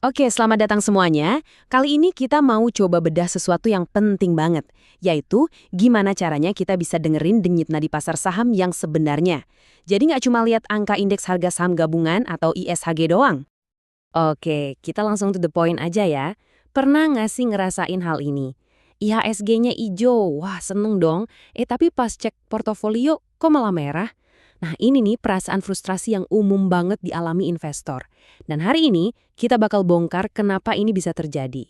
Oke, selamat datang semuanya. Kali ini kita mau coba bedah sesuatu yang penting banget, yaitu gimana caranya kita bisa dengerin denyut nadi pasar saham yang sebenarnya. Jadi nggak cuma lihat angka indeks harga saham gabungan atau ISHG doang. Oke, kita langsung to the point aja ya. Pernah nggak sih ngerasain hal ini? IHSG-nya ijo, wah seneng dong. Tapi pas cek portofolio, kok malah merah? Nah ini nih perasaan frustrasi yang umum banget dialami investor. Dan hari ini kita bakal bongkar kenapa ini bisa terjadi.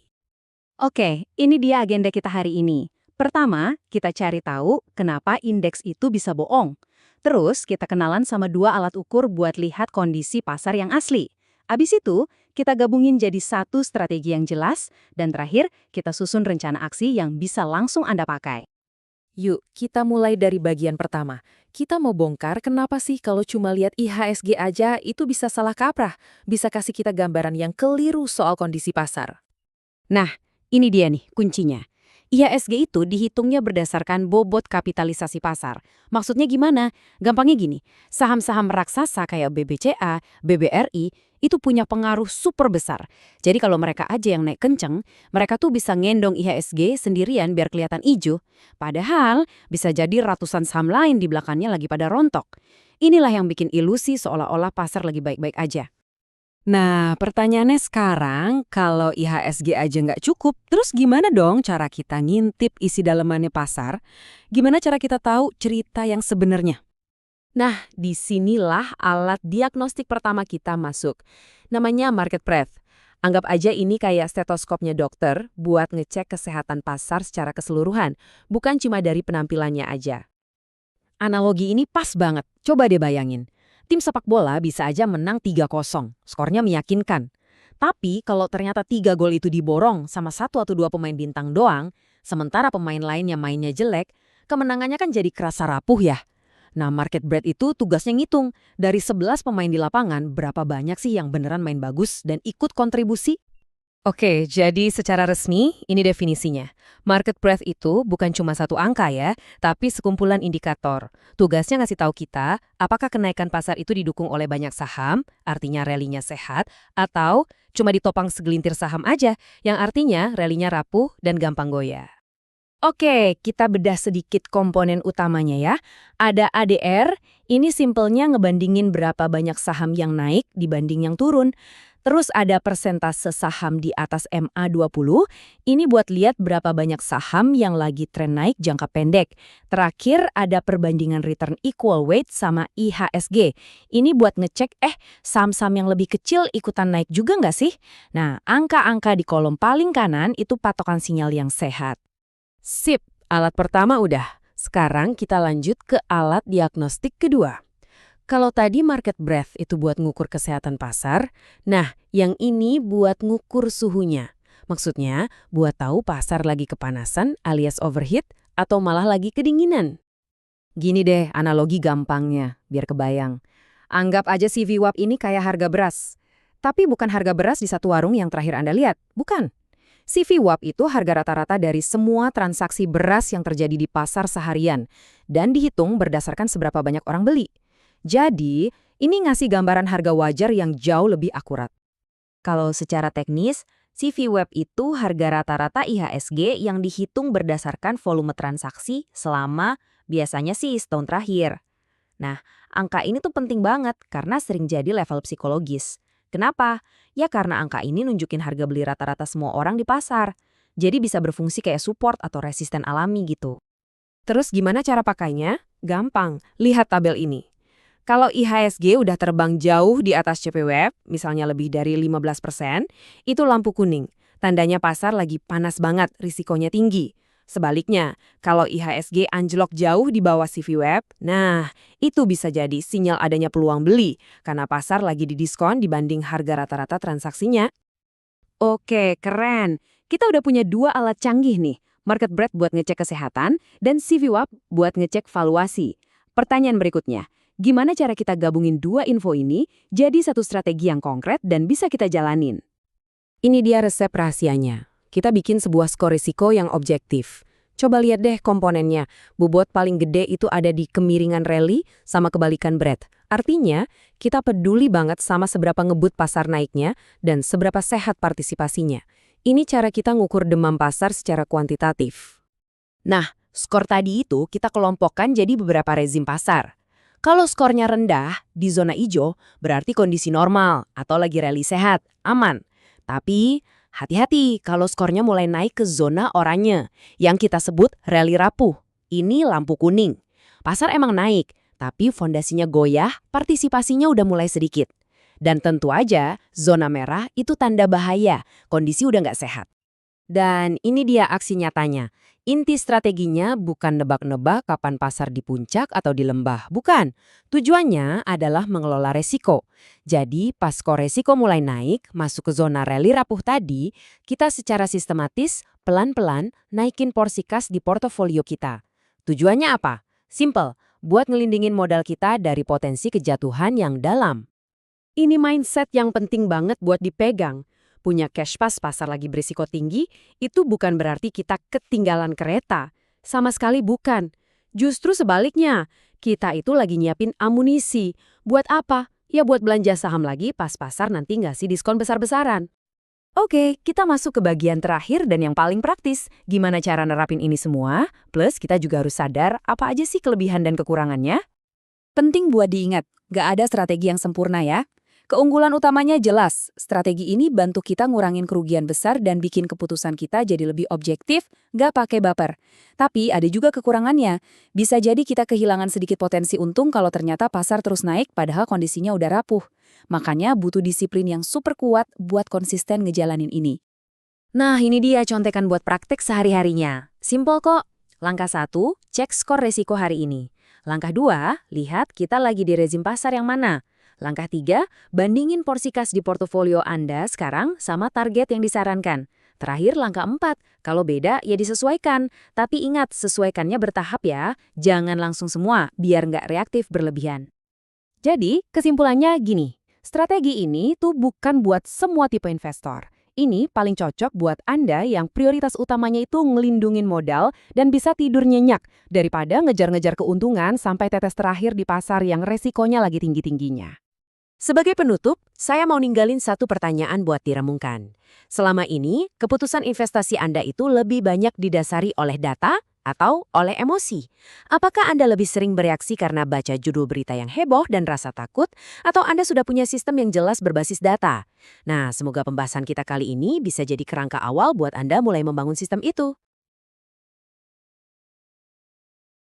Oke, ini dia agenda kita hari ini. Pertama, kita cari tahu kenapa indeks itu bisa bohong. Terus, kita kenalan sama dua alat ukur buat lihat kondisi pasar yang asli. Abis itu, kita gabungin jadi satu strategi yang jelas, dan terakhir, kita susun rencana aksi yang bisa langsung Anda pakai. Yuk, kita mulai dari bagian pertama. Kita mau bongkar kenapa sih kalau cuma lihat IHSG aja itu bisa salah kaprah, bisa kasih kita gambaran yang keliru soal kondisi pasar. Nah, ini dia nih kuncinya. IHSG itu dihitungnya berdasarkan bobot kapitalisasi pasar. Maksudnya gimana? Gampangnya gini, saham-saham raksasa kayak BBCA, BBRI, itu punya pengaruh super besar. Jadi kalau mereka aja yang naik kenceng, mereka tuh bisa ngendong IHSG sendirian biar kelihatan hijau. Padahal bisa jadi ratusan saham lain di belakangnya lagi pada rontok. Inilah yang bikin ilusi seolah-olah pasar lagi baik-baik aja. Nah, pertanyaannya sekarang, kalau IHSG aja nggak cukup, terus gimana dong cara kita ngintip isi dalemannya pasar? Gimana cara kita tahu cerita yang sebenarnya? Nah, disinilah alat diagnostik pertama kita masuk. Namanya market breadth. Anggap aja ini kayak stetoskopnya dokter buat ngecek kesehatan pasar secara keseluruhan, bukan cuma dari penampilannya aja. Analogi ini pas banget. Coba deh bayangin. Tim sepak bola bisa aja menang 3-0. Skornya meyakinkan. Tapi kalau ternyata 3 gol itu diborong sama satu atau dua pemain bintang doang, sementara pemain lainnya mainnya jelek, kemenangannya kan jadi kerasa rapuh ya. Nah, market breadth itu tugasnya ngitung. Dari 11 pemain di lapangan, berapa banyak sih yang beneran main bagus dan ikut kontribusi? Oke, jadi secara resmi ini definisinya. Market breadth itu bukan cuma satu angka ya, tapi sekumpulan indikator. Tugasnya ngasih tahu kita apakah kenaikan pasar itu didukung oleh banyak saham, artinya rally-nya sehat, atau cuma ditopang segelintir saham aja, yang artinya rally-nya rapuh dan gampang goyah. Oke, kita bedah sedikit komponen utamanya ya. Ada ADR, ini simpelnya ngebandingin berapa banyak saham yang naik dibanding yang turun. Terus ada persentase saham di atas MA20, ini buat lihat berapa banyak saham yang lagi tren naik jangka pendek. Terakhir ada perbandingan return equal weight sama IHSG. Ini buat ngecek saham-saham yang lebih kecil ikutan naik juga nggak sih? Nah, angka-angka di kolom paling kanan itu patokan sinyal yang sehat. Sip, alat pertama udah. Sekarang kita lanjut ke alat diagnostik kedua. Kalau tadi market breadth itu buat ngukur kesehatan pasar, nah yang ini buat ngukur suhunya. Maksudnya, buat tahu pasar lagi kepanasan alias overheat atau malah lagi kedinginan. Gini deh analogi gampangnya, biar kebayang. Anggap aja si VWAP ini kayak harga beras. Tapi bukan harga beras di satu warung yang terakhir Anda lihat, bukan. Si VWAP itu harga rata-rata dari semua transaksi beras yang terjadi di pasar seharian dan dihitung berdasarkan seberapa banyak orang beli. Jadi, ini ngasih gambaran harga wajar yang jauh lebih akurat. Kalau secara teknis, si VWAP itu harga rata-rata IHSG yang dihitung berdasarkan volume transaksi selama biasanya sih setahun terakhir. Nah, angka ini tuh penting banget karena sering jadi level psikologis. Kenapa? Ya karena angka ini nunjukin harga beli rata-rata semua orang di pasar. Jadi bisa berfungsi kayak support atau resisten alami gitu. Terus gimana cara pakainya? Gampang, lihat tabel ini. Kalau IHSG udah terbang jauh di atas CPWAP, misalnya lebih dari 15%, itu lampu kuning. Tandanya pasar lagi panas banget, risikonya tinggi. Sebaliknya, kalau IHSG anjlok jauh di bawah CVWAP, nah itu bisa jadi sinyal adanya peluang beli, karena pasar lagi didiskon dibanding harga rata-rata transaksinya. Oke, keren. Kita udah punya dua alat canggih nih. Market breadth buat ngecek kesehatan, dan CVWAP buat ngecek valuasi. Pertanyaan berikutnya, gimana cara kita gabungin dua info ini jadi satu strategi yang konkret dan bisa kita jalanin? Ini dia resep rahasianya. Kita bikin sebuah skor risiko yang objektif. Coba lihat deh komponennya. Bobot paling gede itu ada di kemiringan rally sama kebalikan breadth. Artinya, kita peduli banget sama seberapa ngebut pasar naiknya dan seberapa sehat partisipasinya. Ini cara kita ngukur demam pasar secara kuantitatif. Nah, skor tadi itu kita kelompokkan jadi beberapa rezim pasar. Kalau skornya rendah, di zona hijau, berarti kondisi normal atau lagi rally sehat, aman. Tapi, hati-hati kalau skornya mulai naik ke zona oranye, yang kita sebut rally rapuh. Ini lampu kuning. Pasar emang naik, tapi fondasinya goyah, partisipasinya udah mulai sedikit. Dan tentu aja, zona merah itu tanda bahaya, kondisi udah nggak sehat. Dan ini dia aksi nyatanya. Inti strateginya bukan nebak-nebak kapan pasar di puncak atau di lembah, bukan. Tujuannya adalah mengelola resiko. Jadi pas skor resiko mulai naik, masuk ke zona rally rapuh tadi, kita secara sistematis, pelan-pelan naikin porsi kas di portofolio kita. Tujuannya apa? Simple, buat ngelindungin modal kita dari potensi kejatuhan yang dalam. Ini mindset yang penting banget buat dipegang. Punya cash pas pasar lagi berisiko tinggi, itu bukan berarti kita ketinggalan kereta. Sama sekali bukan. Justru sebaliknya, kita itu lagi nyiapin amunisi. Buat apa? Ya buat belanja saham lagi pas pasar nanti ngasih diskon besar-besaran. Oke, kita masuk ke bagian terakhir dan yang paling praktis. Gimana cara nerapin ini semua? Plus kita juga harus sadar apa aja sih kelebihan dan kekurangannya? Penting buat diingat, nggak ada strategi yang sempurna ya. Keunggulan utamanya jelas, strategi ini bantu kita ngurangin kerugian besar dan bikin keputusan kita jadi lebih objektif, nggak pakai baper. Tapi ada juga kekurangannya, bisa jadi kita kehilangan sedikit potensi untung kalau ternyata pasar terus naik padahal kondisinya udah rapuh. Makanya butuh disiplin yang super kuat buat konsisten ngejalanin ini. Nah, ini dia contekan buat praktek sehari-harinya. Simpel kok. Langkah 1, cek skor resiko hari ini. Langkah 2, lihat kita lagi di rezim pasar yang mana. Langkah 3, bandingin porsi kas di portofolio Anda sekarang sama target yang disarankan. Terakhir langkah 4, kalau beda ya disesuaikan. Tapi ingat, sesuaikannya bertahap ya. Jangan langsung semua, biar nggak reaktif berlebihan. Jadi, kesimpulannya gini. Strategi ini tuh bukan buat semua tipe investor. Ini paling cocok buat Anda yang prioritas utamanya itu ngelindungin modal dan bisa tidur nyenyak daripada ngejar-ngejar keuntungan sampai tetes terakhir di pasar yang resikonya lagi tinggi-tingginya. Sebagai penutup, saya mau ninggalin satu pertanyaan buat direnungkan. Selama ini, keputusan investasi Anda itu lebih banyak didasari oleh data atau oleh emosi? Apakah Anda lebih sering bereaksi karena baca judul berita yang heboh dan rasa takut, atau Anda sudah punya sistem yang jelas berbasis data? Nah, semoga pembahasan kita kali ini bisa jadi kerangka awal buat Anda mulai membangun sistem itu.